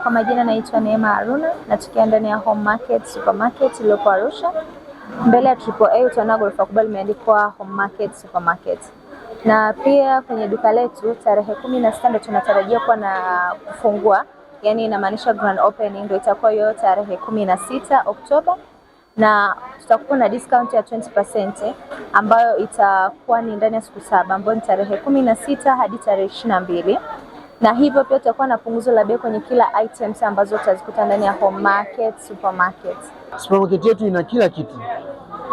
Kwa majina naitwa Neema Haruna, natokea ndani ya Home Market Supermarket iliyopo Arusha. Mbele ya Triple A utaona ghorofa kubwa limeandikwa Home Market Supermarket. Na pia kwenye duka letu tarehe 16 ndio tunatarajia kuwa na kufungua, yani inamaanisha grand opening ndio itakuwa hiyo tarehe 16 Oktoba, na tutakuwa na discount ya 20% ambayo itakuwa ni ndani ya siku 7 ambayo ni tarehe 16 hadi tarehe 22. Na hivyo pia tutakuwa na punguzo la bei kwenye kila items ambazo utazikuta ndani ya Home Market Supermarket. Supermarket yetu ina kila kitu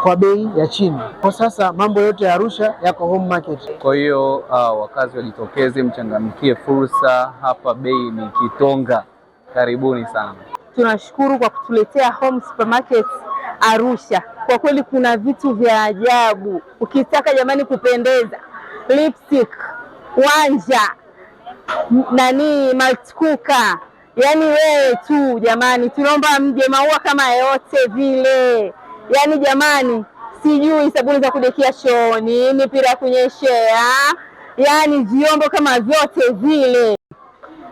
kwa bei ya chini. Kwa sasa mambo yote ya Arusha yako Home Market. Kwa hiyo wakazi wajitokeze, mchangamkie fursa hapa, bei ni kitonga. Karibuni sana. Tunashukuru kwa kutuletea Home Supermarket Arusha. Kwa kweli kuna vitu vya ajabu. Ukitaka jamani kupendeza, lipstick, wanja, maltikuka, yani wewe tu jamani, tunaomba mje, maua kama yote vile. Yani jamani, sijui sabuni za kudekia chooni, mipira ya kunyeshea, yani vyombo kama vyote vile.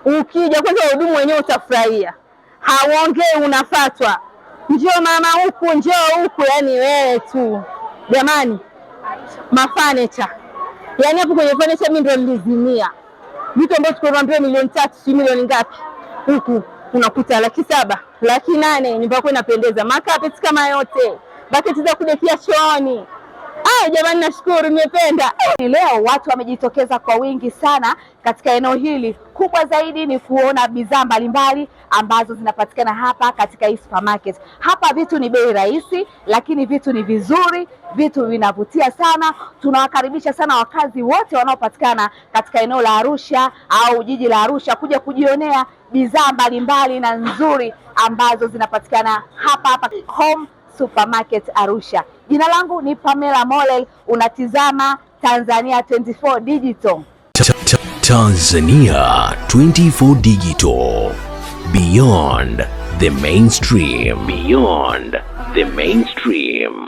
Ukija kwanza wahudumu wenyewe utafurahia. Hauongei unafatwa. Njoo mama huku, njoo huku, yani wewe tu. Jamani, mafurniture. Yani hapo kwenye furniture mimi ndio nilizimia. Vitu ambavyo tunaambiwa milioni 3, si milioni ngapi? Huku unakuta 700,000, 800,000, nyumba yako inapendeza. Makapeti kama yote, baketi za kudekia chooni. Jamani, nashukuru, nimependa. Leo watu wamejitokeza kwa wingi sana katika eneo hili. Kubwa zaidi ni kuona bidhaa mbalimbali ambazo zinapatikana hapa katika hii supermarket. Hapa vitu ni bei rahisi, lakini vitu ni vizuri, vitu vinavutia sana. Tunawakaribisha sana wakazi wote wanaopatikana katika eneo la Arusha au jiji la Arusha kuja kujionea bidhaa mbalimbali na nzuri ambazo zinapatikana hapa Home Supermarket Arusha. Jina langu ni Pamela Molel, unatizama Tanzania 24 Digital. Tanzania 24 Digital. Beyond the mainstream. Beyond the mainstream.